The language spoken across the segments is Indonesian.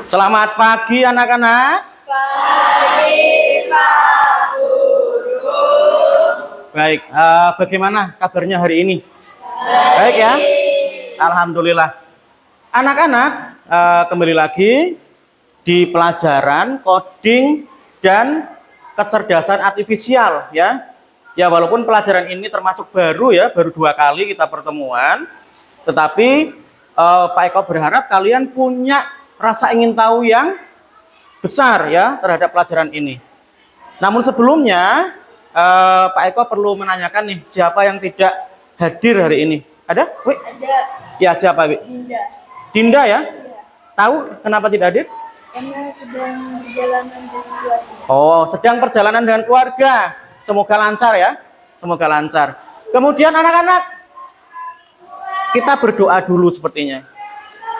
Selamat pagi anak-anak. Pagi, Pak Guru. Baik, bagaimana kabarnya hari ini? Baik ya? Alhamdulillah. Anak-anak, kembali lagi di pelajaran coding dan kecerdasan artifisial ya. Ya walaupun pelajaran ini termasuk baru ya, baru 2 kali kita pertemuan. Tetapi Pak Eko berharap kalian punya rasa ingin tahu yang besar ya terhadap pelajaran ini. Namun sebelumnya Pak Eko perlu menanyakan nih, siapa yang tidak hadir hari ini? Ada? Wih. Ada Ya, siapa, Wi? Dinda. Dinda ya? Iya. Tahu kenapa tidak hadir? Karena sedang perjalanan dengan keluarga. Oh, sedang perjalanan dengan keluarga. Semoga lancar ya. Semoga lancar. Kemudian anak-anak, kita berdoa dulu sepertinya.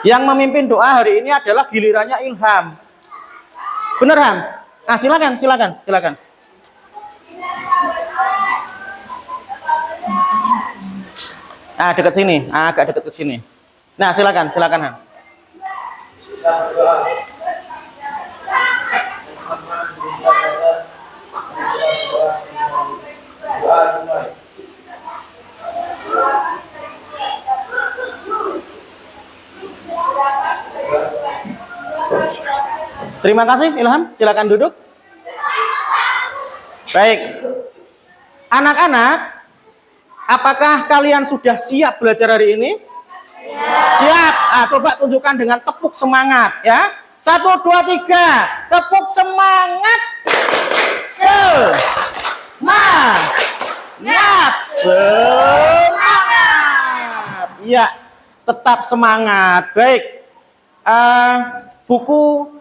Yang memimpin doa hari ini adalah gilirannya Ilham. Bener, Ham? Nah, silakan. Ah, dekat sini. Agak dekat ke sini. Nah, silakan, Ham. Terima kasih Ilham, silakan duduk. Baik. Anak-anak, apakah kalian sudah siap belajar hari ini? Siap. Coba tunjukkan dengan tepuk semangat ya. 1, 2, 3. Tepuk semangat. Semangat. Semangat. Ya, tetap semangat. Baik. Buku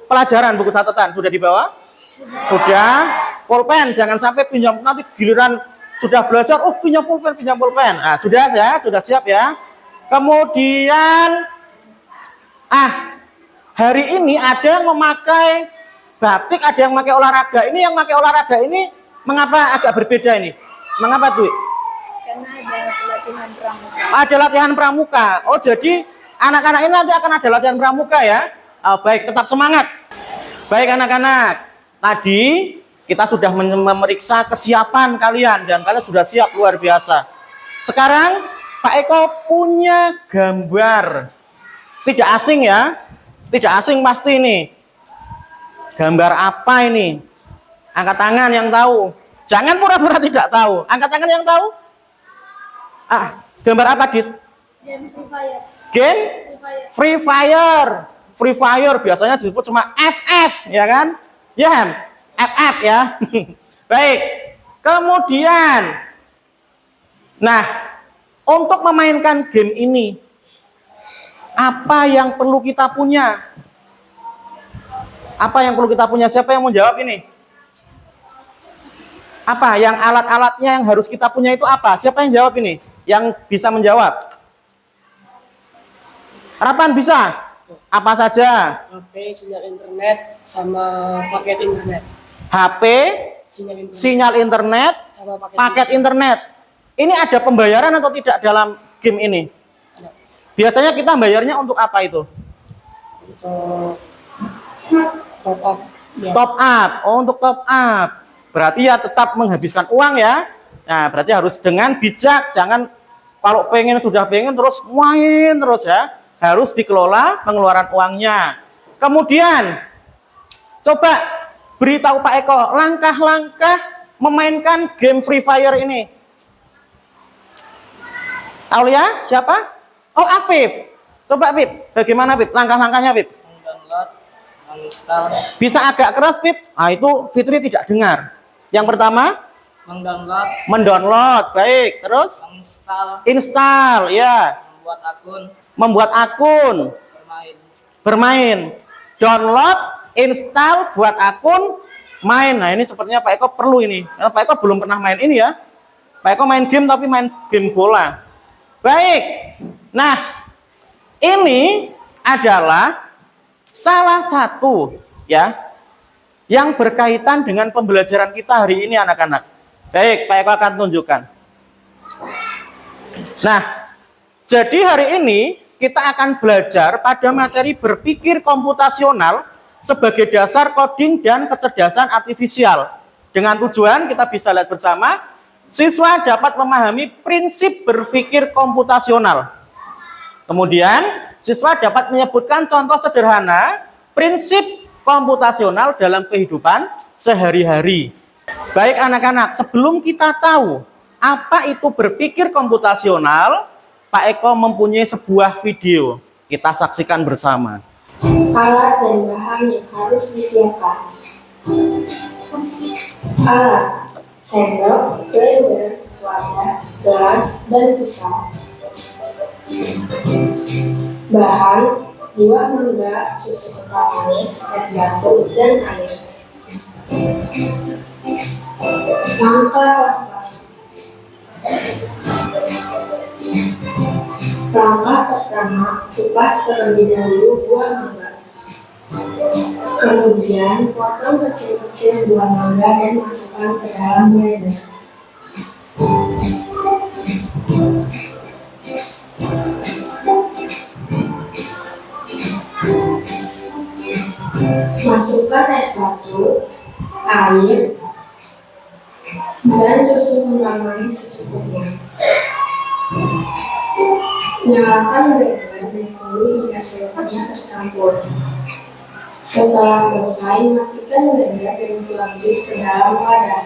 pelajaran, buku catatan sudah dibawa? Sudah. Pulpen jangan sampai pinjam, nanti giliran sudah belajar, pinjam pulpen. Nah, sudah ya, sudah siap ya. Kemudian hari ini ada yang memakai batik, ada yang memakai olahraga. Ini yang memakai olahraga ini mengapa agak berbeda ini? Mengapa tuh? Karena ada latihan pramuka. Ada latihan pramuka. Oh, jadi anak-anak ini nanti akan ada latihan pramuka ya. Baik, tetap semangat. Baik anak-anak, tadi kita sudah memeriksa kesiapan kalian dan kalian sudah siap luar biasa. Sekarang Pak Eko punya gambar. Tidak asing ya. Tidak asing pasti ini. Gambar apa ini? Angkat tangan yang tahu. Jangan pura-pura tidak tahu. Angkat tangan yang tahu. Gambar apa, Dit? Game Free Fire. Game? Free Fire. Free Fire biasanya disebut cuma FF, ya kan? Ya, Ham? FF ya. Baik. Kemudian, nah, untuk memainkan game ini, apa yang perlu kita punya? Apa yang perlu kita punya? Siapa yang mau jawab ini? Apa yang alat-alatnya yang harus kita punya itu apa? Siapa yang jawab ini? Yang bisa menjawab? Harapan bisa? Apa saja? HP, sinyal internet, sama paket internet. HP, Sinyal internet, sinyal internet, sama paket internet. Ini ada pembayaran atau tidak dalam game ini? Ada. Biasanya kita bayarnya untuk apa itu? Untuk top up. Ya. Top up. Oh, untuk top up. Berarti ya tetap menghabiskan uang ya. Nah, berarti harus dengan bijak. Jangan kalau sudah pengen terus main terus ya. Harus dikelola pengeluaran uangnya. Kemudian, coba beritahu Pak Eko langkah-langkah memainkan game Free Fire ini. Aulia, siapa? Oh, Afif. Coba, Afif. Bagaimana, Afif? Langkah-langkahnya, Afif. Mendownload, menginstal. Bisa agak keras, Afif. Itu Fitri tidak dengar. Yang pertama, mendownload. Baik. Terus? Install, ya. Membuat akun. Bermain. Download, install, buat akun, main. Nah, ini sepertinya Pak Eko perlu ini. Karena Pak Eko belum pernah main ini ya. Pak Eko main game tapi main game bola. Baik. Nah, ini adalah salah satu ya yang berkaitan dengan pembelajaran kita hari ini anak-anak. Baik, Pak Eko akan tunjukkan. Nah, jadi hari ini kita akan belajar pada materi berpikir komputasional sebagai dasar coding dan kecerdasan artifisial. Dengan tujuan kita bisa lihat bersama, siswa dapat memahami prinsip berpikir komputasional. Kemudian, siswa dapat menyebutkan contoh sederhana prinsip komputasional dalam kehidupan sehari-hari. Baik anak-anak, sebelum kita tahu apa itu berpikir komputasional, Pak Eko mempunyai sebuah video. Kita saksikan bersama. Alat dan bahan yang harus disiapkan. Alat: sendok, blender, wadah, gelas, dan pisau. Bahan: buah mangga, susu kental manis, es batu, dan air. Langkah-langkah. Langkah pertama, kupas terlebih dahulu buah mangga. Kemudian, potong kecil-kecil buah mangga dan masukkan ke dalam blender. Masukkan es batu, air, dan susu kental manis secukupnya. Nyalakan blender dan tunggu hingga seluruhnya tercampur. Setelah selesai, matikan blender dan tuang jus ke dalam wadah.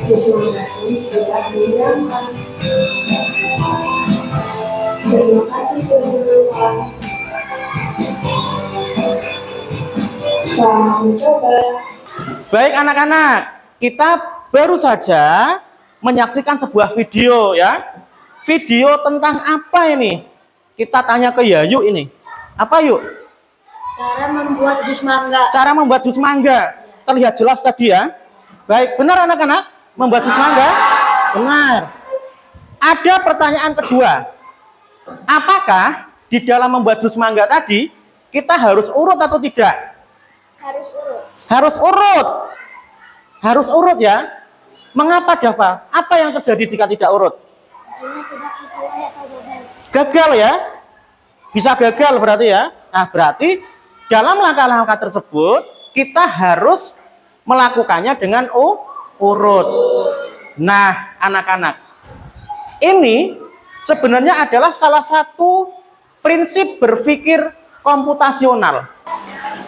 Jus mangga ini siap dihidangkan. Terima kasih sudah menonton. Selamat mencoba. Baik anak-anak, kita baru saja menyaksikan sebuah video ya. Video tentang apa ini? Kita tanya ke Yayu ini. Apa yuk? Cara membuat jus mangga. Cara membuat jus mangga. Terlihat jelas tadi ya. Baik, benar anak-anak? Membuat jus mangga? Benar. Ada pertanyaan kedua. Apakah di dalam membuat jus mangga tadi kita harus urut atau tidak? Harus urut. Harus urut. Harus urut ya. Mengapa Dava? Apa yang terjadi jika tidak urut? Hasilnya tidak sesuai atau gagal. Gagal ya. Bisa gagal berarti ya. Nah, berarti dalam langkah-langkah tersebut kita harus melakukannya dengan urut. Nah, anak-anak, ini sebenarnya adalah salah satu prinsip berpikir komputasional.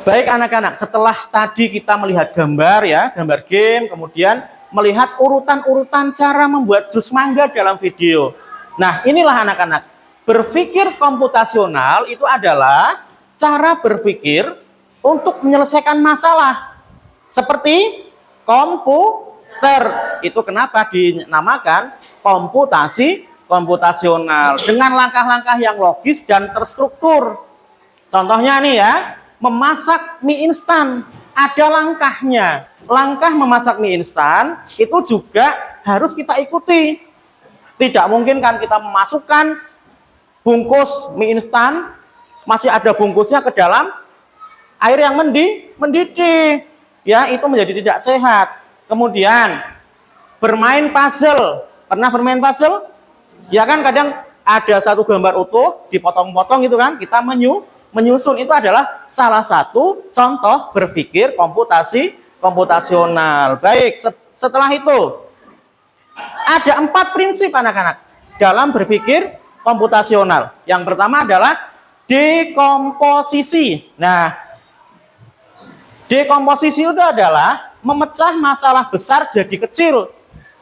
Baik anak-anak, setelah tadi kita melihat gambar ya, gambar game, kemudian melihat urutan-urutan cara membuat jus mangga dalam video. Nah, inilah anak-anak. Berpikir komputasional itu adalah cara berpikir untuk menyelesaikan masalah. Seperti komputer. Itu kenapa dinamakan komputasi komputasional. Dengan langkah-langkah yang logis dan terstruktur. Contohnya nih ya, memasak mie instan. Ada langkahnya. Langkah memasak mie instan itu juga harus kita ikuti. Tidak mungkin kan kita memasukkan bungkus mie instan, masih ada bungkusnya ke dalam air yang mendidih. Ya, itu menjadi tidak sehat. Kemudian, bermain puzzle. Pernah bermain puzzle? Ya kan, kadang ada satu gambar utuh, dipotong-potong gitu kan, kita menyusun. Itu adalah salah satu contoh berpikir komputasional. Baik, setelah itu, ada 4 prinsip anak-anak dalam berpikir komputasional. Yang pertama adalah dekomposisi. Nah, dekomposisi itu adalah memecah masalah besar jadi kecil.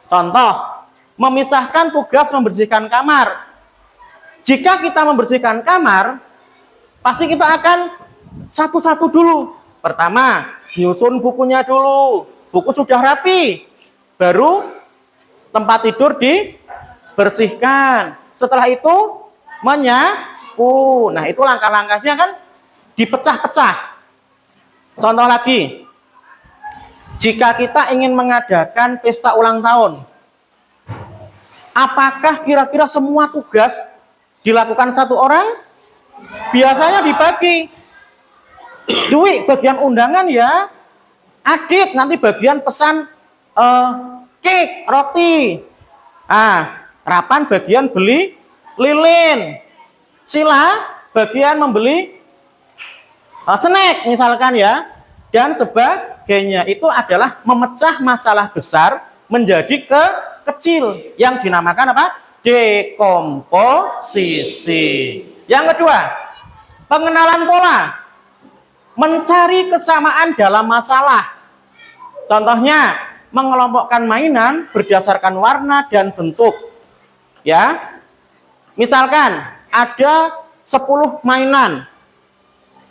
Contoh, memisahkan tugas membersihkan kamar. Jika kita membersihkan kamar, pasti kita akan satu-satu dulu. Pertama, nyusun bukunya dulu. Buku sudah rapi, baru tempat tidur dibersihkan. Setelah itu menyapu. Nah, itu langkah-langkahnya kan dipecah-pecah. Contoh lagi, jika kita ingin mengadakan pesta ulang tahun, apakah kira-kira semua tugas dilakukan satu orang? Biasanya dibagi. Dwi bagian undangan ya, Adit nanti bagian pesan cake, roti. Rapan bagian beli lilin. Sila bagian membeli snack misalkan ya. Dan sebagainya. Itu adalah memecah masalah besar menjadi kecil. Yang dinamakan apa? Dekomposisi. Yang kedua, pengenalan pola. Mencari kesamaan dalam masalah. Contohnya, mengelompokkan mainan berdasarkan warna dan bentuk. Ya. Misalkan ada 10 mainan.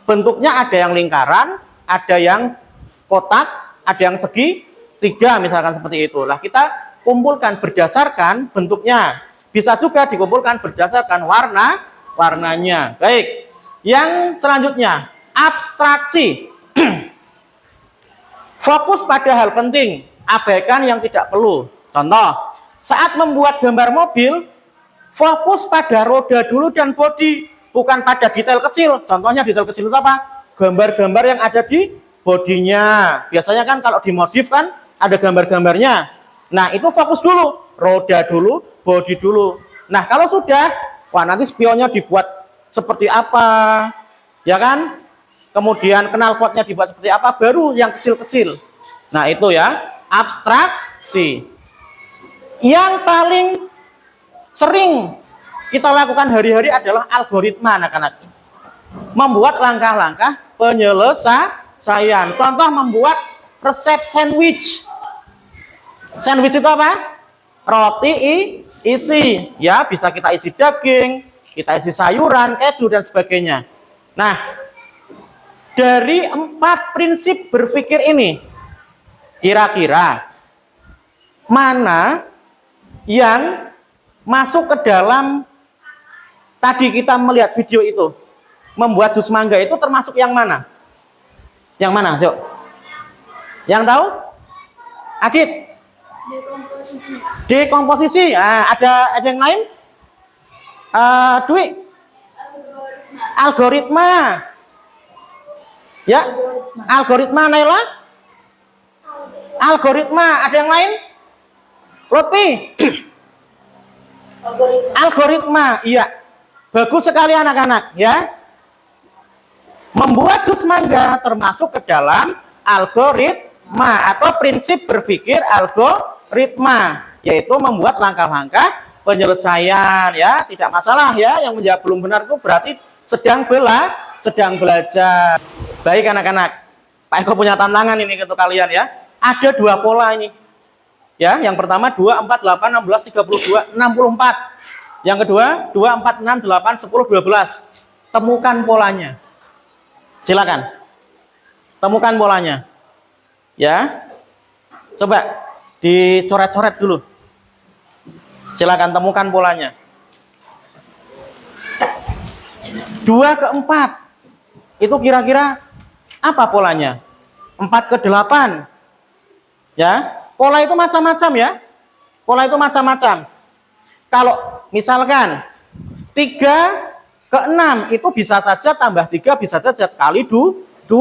Bentuknya ada yang lingkaran, ada yang kotak, ada yang segitiga misalkan seperti itu. Lah kita kumpulkan berdasarkan bentuknya. Bisa juga dikumpulkan berdasarkan warnanya. Baik. Yang selanjutnya, abstraksi. Fokus pada hal penting, abaikan yang tidak perlu. Contoh, saat membuat gambar mobil, fokus pada roda dulu dan bodi, bukan pada detail kecil. Contohnya detail kecil itu apa? Gambar-gambar yang ada di bodinya. Biasanya kan kalau dimodif kan ada gambar-gambarnya. Nah, itu fokus dulu, roda dulu, bodi dulu. Nah, kalau sudah, wah nanti spionnya dibuat seperti apa, ya kan? Kemudian knalpotnya dibuat seperti apa, baru yang kecil-kecil. Nah, itu ya, abstraksi. Yang paling sering kita lakukan hari-hari adalah algoritma, anak-anak. Membuat langkah-langkah penyelesaian. Contoh, membuat resep sandwich. Sandwich itu apa? Roti isi. Ya, bisa kita isi daging, kita isi sayuran, keju, dan sebagainya. Nah, dari 4 prinsip berpikir ini, kira-kira mana yang masuk ke dalam tadi kita melihat video itu? Membuat jus mangga itu termasuk yang mana? Yang mana? Yuk. Yang tahu? Adit? Dekomposisi. Dekomposisi. Nah, ada yang lain? Dwi? Algoritma. Ya, algoritma Naila? Algoritma, ada yang lain? Lutfi? Algoritma, iya. Bagus sekali anak-anak, ya. Membuat jus mangga termasuk ke dalam algoritma atau prinsip berpikir algoritma, yaitu membuat langkah-langkah penyelesaian, ya. Tidak masalah ya, yang menjawab belum benar itu berarti sedang belajar. Baik anak-anak, Pak Eko punya tantangan ini untuk kalian ya. Ada 2 pola ini. Ya, yang pertama 2, 4, 8, 16, 32, 64. Yang kedua 2, 4, 6, 8, 10, 12. Temukan polanya. Silakan. Temukan polanya. Ya. Coba dicoret-coret dulu. Silakan temukan polanya. 2 ke 4. Itu kira-kira apa polanya? 4 ke 8. Ya, pola itu macam-macam ya. Pola itu macam-macam. Kalau misalkan 3 ke 6 itu bisa saja tambah 3 bisa saja kali 2.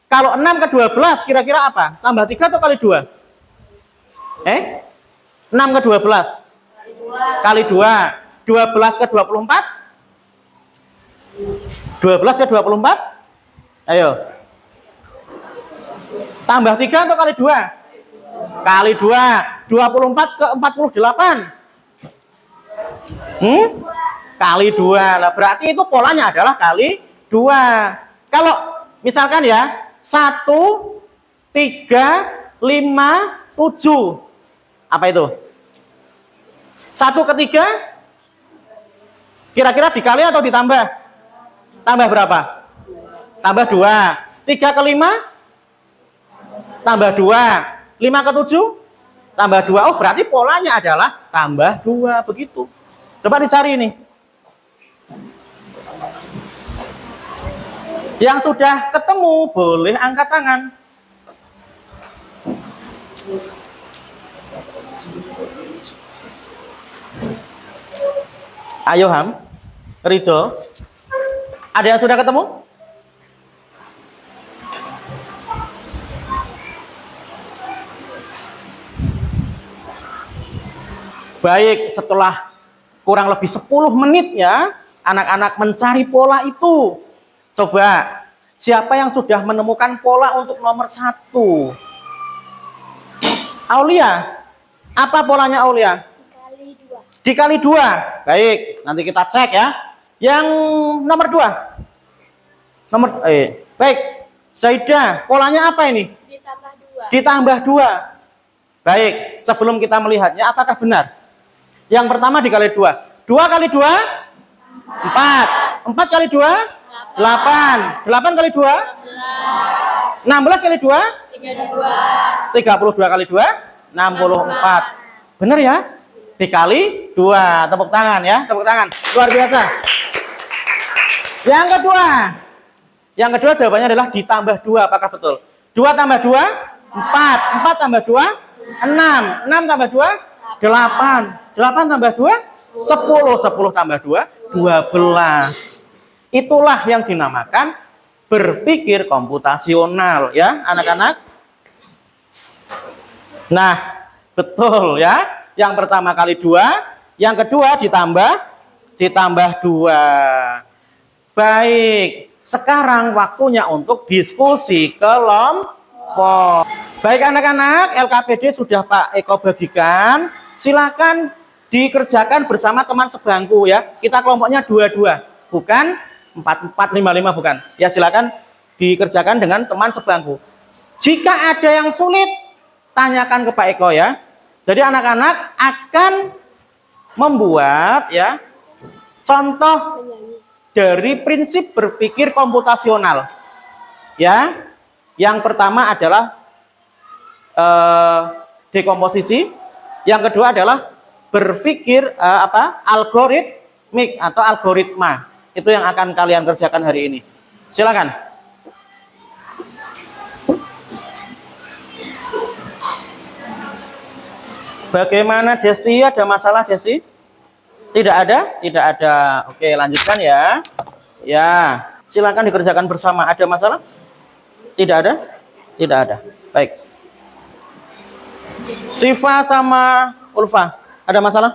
Kalau 6 ke 12 kira-kira apa? Tambah 3 atau kali 2? 6 ke 12 kali 2. 12 ke 24? 12 ke 24? Ayo. Tambah 3 atau kali 2? Kali 2. 24 ke 48? Kali 2. Nah, berarti itu polanya adalah kali 2. Kalau misalkan ya 1, 3, 5, 7. Apa itu? 1 ke 3? Kira-kira dikali atau ditambah? Tambah berapa? Tambah 2. 3 ke 5? Tambah 2. 5 ke 7? Tambah 2. Oh, berarti polanya adalah tambah 2. Begitu. Coba dicari ini. Yang sudah ketemu, boleh angkat tangan. Ayo Ham. Ridho. Ada yang sudah ketemu? Baik, setelah kurang lebih 10 menit ya, anak-anak mencari pola itu. Coba, siapa yang sudah menemukan pola untuk nomor 1? Aulia, apa polanya Aulia? Dikali 2. Dikali 2. Baik, nanti kita cek ya. Yang nomor 2. Baik. Zaidah, polanya apa ini? Ditambah 2. Ditambah 2. Baik, sebelum kita melihatnya apakah benar? Yang pertama dikali 2. 2 kali 2? 4. 4 kali 2? 8. 8 kali 2? 16 kali 2? 32. 32 kali 2? 64. Benar ya? Dikali 2. Tepuk tangan ya, tepuk tangan. Luar biasa. Yang kedua. Yang kedua jawabannya adalah ditambah 2. Apakah betul? 2 tambah 2? 4. 4 tambah 2? 6. 6 tambah 2? 8. 8 tambah 2? 10. 10 tambah 2? 12. Itulah yang dinamakan berpikir komputasional ya anak-anak. Nah, betul ya. Yang pertama kali 2, yang kedua ditambah 2. Baik, sekarang waktunya untuk diskusi kelompok. Baik anak-anak, LKPD sudah Pak Eko bagikan. Silakan dikerjakan bersama teman sebangku ya. Kita kelompoknya 2-2, bukan 4-4-5-5 bukan. Ya silakan dikerjakan dengan teman sebangku. Jika ada yang sulit, tanyakan ke Pak Eko ya. Jadi anak-anak akan membuat ya contoh dari prinsip berpikir komputasional. Ya. Yang pertama adalah dekomposisi. Yang kedua adalah berpikir algoritmik atau algoritma. Itu yang akan kalian kerjakan hari ini. Silakan. Bagaimana Desi? Ada masalah Desi? Tidak ada? Tidak ada. Oke, lanjutkan ya. Ya, silakan dikerjakan bersama. Ada masalah? Tidak ada? Tidak ada. Baik. Siva sama Ulfa, ada masalah?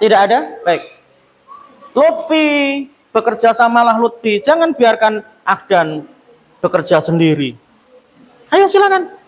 Tidak ada? Baik. Lutfi, bekerja samalah Lutfi. Jangan biarkan Ahdan bekerja sendiri. Ayo silakan.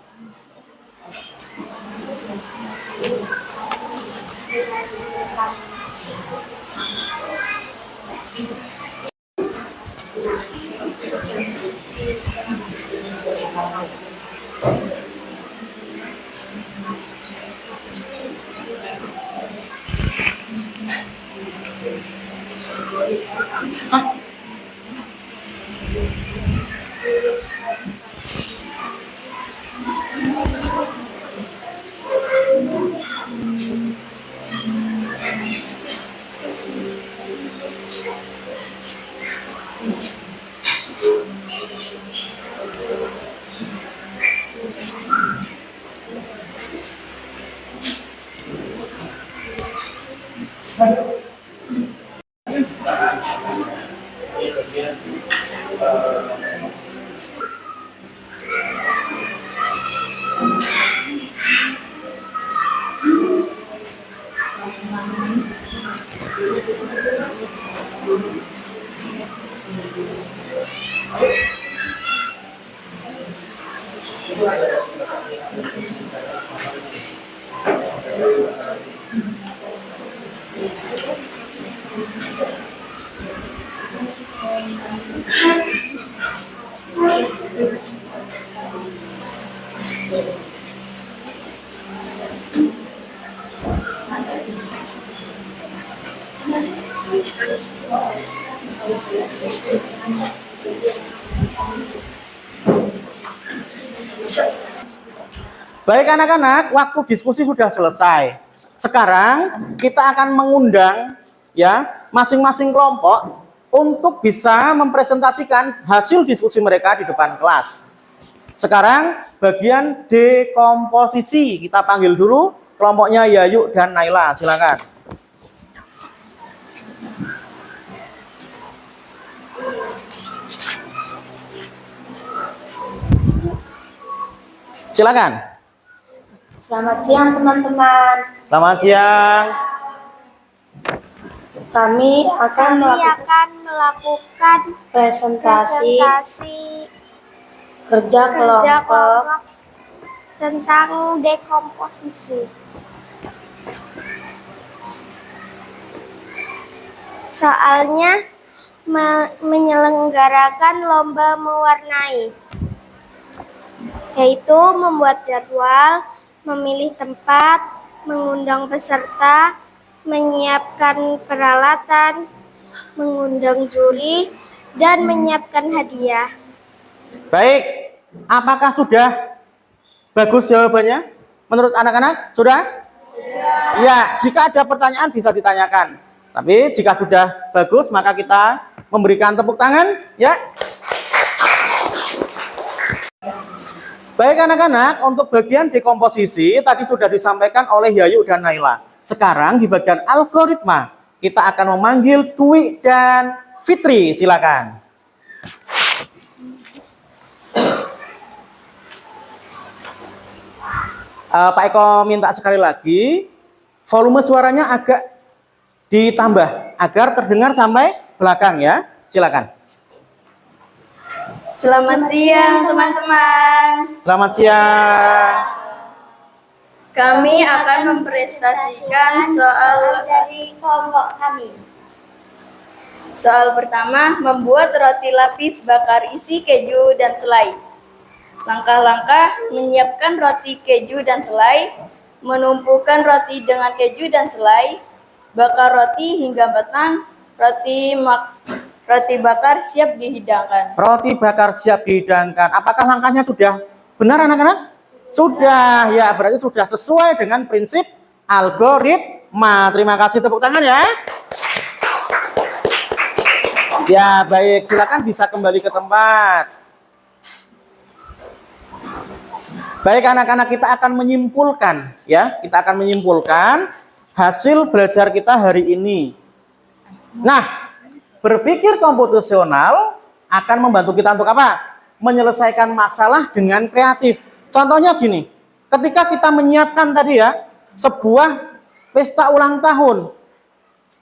Baik anak-anak, waktu diskusi sudah selesai. Sekarang kita akan mengundang ya masing-masing kelompok untuk bisa mempresentasikan hasil diskusi mereka di depan kelas. Sekarang bagian dekomposisi. Kita panggil dulu kelompoknya Yayu dan Naila. Silakan. Silakan. Selamat siang teman-teman. Selamat siang. Kami akan melakukan presentasi presentasi kerja kerja kelompok kelompok tentang dekomposisi. Soalnya menyelenggarakan lomba mewarnai, yaitu membuat jadwal, memilih tempat, mengundang peserta, menyiapkan peralatan, mengundang juri, dan menyiapkan hadiah. Baik, apakah sudah bagus jawabannya? Menurut anak-anak, sudah? Sudah. Ya, jika ada pertanyaan bisa ditanyakan. Tapi jika sudah bagus, maka kita memberikan tepuk tangan, ya. Baik anak-anak, untuk bagian dekomposisi tadi sudah disampaikan oleh Yayu dan Naila. Sekarang di bagian algoritma, kita akan memanggil Dwi dan Fitri, silakan. Pak Eko minta sekali lagi, volume suaranya agak ditambah agar terdengar sampai belakang ya. Silakan. Selamat siang teman-teman. Selamat siang. Kami akan mempresentasikan soal dari kelompok kami. Soal pertama, membuat roti lapis bakar isi keju dan selai. Langkah-langkah menyiapkan roti keju dan selai, menumpukan roti dengan keju dan selai, bakar roti hingga matang, roti bakar siap dihidangkan. Roti bakar siap dihidangkan. Apakah langkahnya sudah benar anak-anak? Sudah, ya berarti sudah sesuai dengan prinsip algoritma. Terima kasih, tepuk tangan ya. Ya baik, silakan bisa kembali ke tempat. Baik anak-anak, kita akan menyimpulkan ya, kita akan menyimpulkan hasil belajar kita hari ini. Nah, berpikir komputasional akan membantu kita untuk apa? Menyelesaikan masalah dengan kreatif. Contohnya gini, ketika kita menyiapkan tadi ya, sebuah pesta ulang tahun.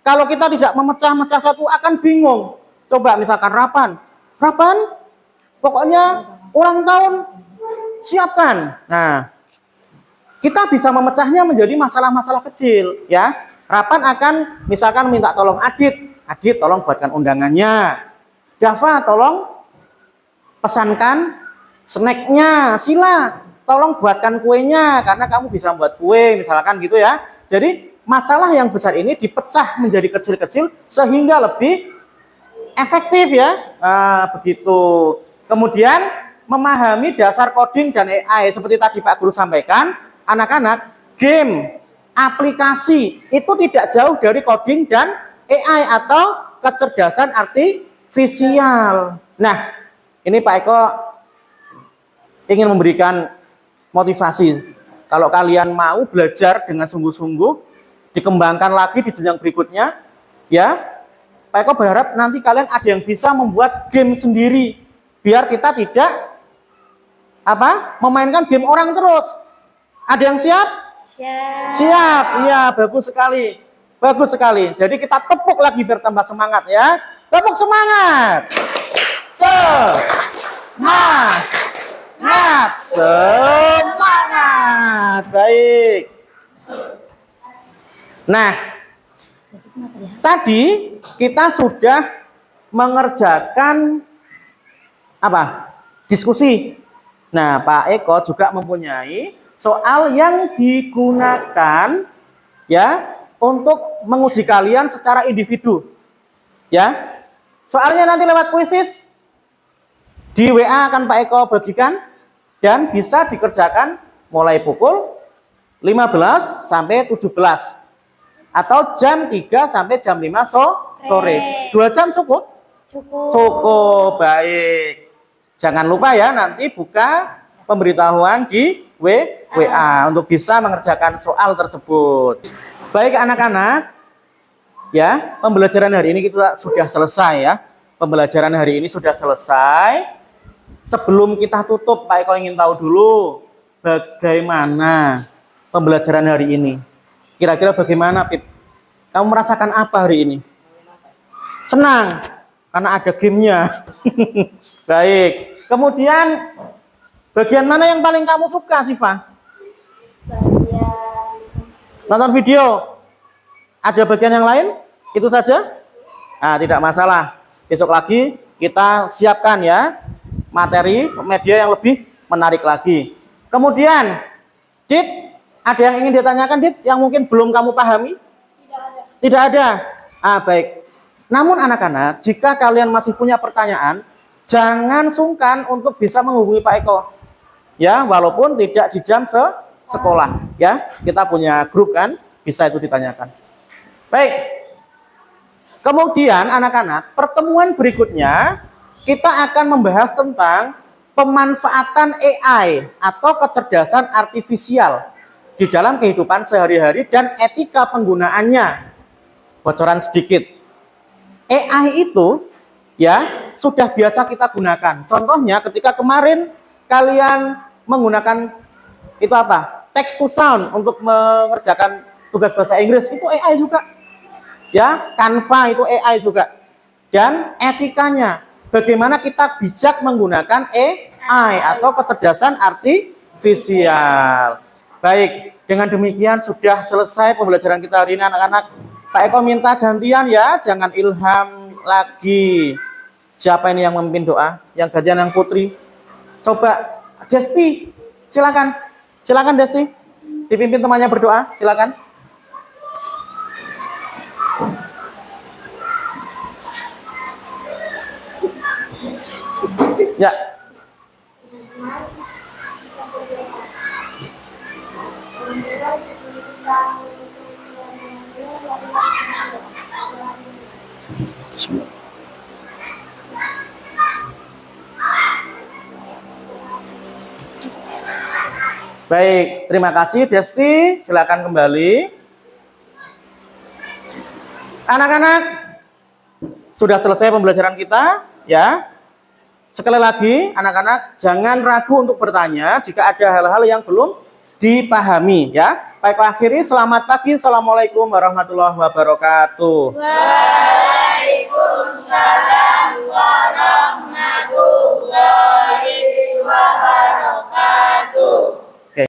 Kalau kita tidak memecah-mecah satu akan bingung. Coba misalkan Rapan, pokoknya ulang tahun siapkan. Nah, kita bisa memecahnya menjadi masalah-masalah kecil ya. Rapan akan misalkan minta tolong Adit tolong buatkan undangannya. Dava tolong pesankan snacknya. Sila tolong buatkan kuenya karena kamu bisa buat kue misalkan gitu ya. Jadi masalah yang besar ini dipecah menjadi kecil-kecil sehingga lebih efektif ya. Begitu. Kemudian memahami dasar coding dan AI seperti tadi Pak Guru sampaikan, anak-anak, game, aplikasi itu tidak jauh dari coding dan AI atau kecerdasan artifisial. Nah, ini Pak Eko ingin memberikan motivasi. Kalau kalian mau belajar dengan sungguh-sungguh, dikembangkan lagi di jenjang berikutnya, ya, Pak Eko berharap nanti kalian ada yang bisa membuat game sendiri, biar kita tidak memainkan game orang terus. Ada yang siap? Siap. Siap, iya, bagus sekali. Bagus sekali. Jadi kita tepuk lagi biar tambah semangat ya. Tepuk semangat. Semangat. Baik. Nah, tadi kita sudah mengerjakan diskusi. Nah, Pak Eko juga mempunyai soal yang digunakan ya untuk menguji kalian secara individu. Ya. Soalnya nanti lewat kuisis di WA akan Pak Eko bagikan dan bisa dikerjakan mulai pukul 15 sampai 17 atau jam 3 sampai jam 5 sore. 2 jam cukup? Cukup, baik. Jangan lupa ya nanti buka pemberitahuan di WA untuk bisa mengerjakan soal tersebut. Baik anak-anak, ya pembelajaran hari ini kita sudah selesai ya. Pembelajaran hari ini sudah selesai. Sebelum kita tutup, Pak Eko ingin tahu dulu bagaimana pembelajaran hari ini. Kira-kira bagaimana, Pip? Kamu merasakan apa hari ini? Senang karena ada gamenya. Baik. Kemudian bagian mana yang paling kamu suka, Siva? Nonton video. Ada bagian yang lain? Itu saja? Nah, tidak masalah. Besok lagi kita siapkan ya materi media yang lebih menarik lagi. Kemudian, Dit, ada yang ingin ditanyakan, Dit, yang mungkin belum kamu pahami? Tidak ada. Baik. Namun anak-anak, jika kalian masih punya pertanyaan, jangan sungkan untuk bisa menghubungi Pak Eko. Ya, walaupun tidak di jam sekolah. Ya, kita punya grup kan, bisa itu ditanyakan. Baik. Kemudian anak-anak, pertemuan berikutnya kita akan membahas tentang pemanfaatan AI atau kecerdasan artifisial di dalam kehidupan sehari-hari dan etika penggunaannya. Bocoran sedikit. AI itu ya sudah biasa kita gunakan. Contohnya ketika kemarin kalian menggunakan itu apa? Text to sound untuk mengerjakan tugas bahasa Inggris, itu AI juga. Ya, Canva itu AI juga. Dan etikanya, bagaimana kita bijak menggunakan AI atau kecerdasan artifisial. Baik, dengan demikian sudah selesai pembelajaran kita hari ini anak-anak. Pak Eko minta gantian ya, jangan Ilham lagi. Siapa ini yang memimpin doa? Yang gantian yang Putri. Coba Desti, silakan. Silakan Desti. Dipimpin temannya berdoa, silakan. Ya. Baik, terima kasih Desti. Silakan kembali. Anak-anak, sudah selesai pembelajaran kita, ya. Sekali lagi, anak-anak jangan ragu untuk bertanya jika ada hal-hal yang belum dipahami, ya. Baik, akhiri selamat pagi. Assalamualaikum warahmatullahi wabarakatuh. Waalaikumsalam warahmatullahi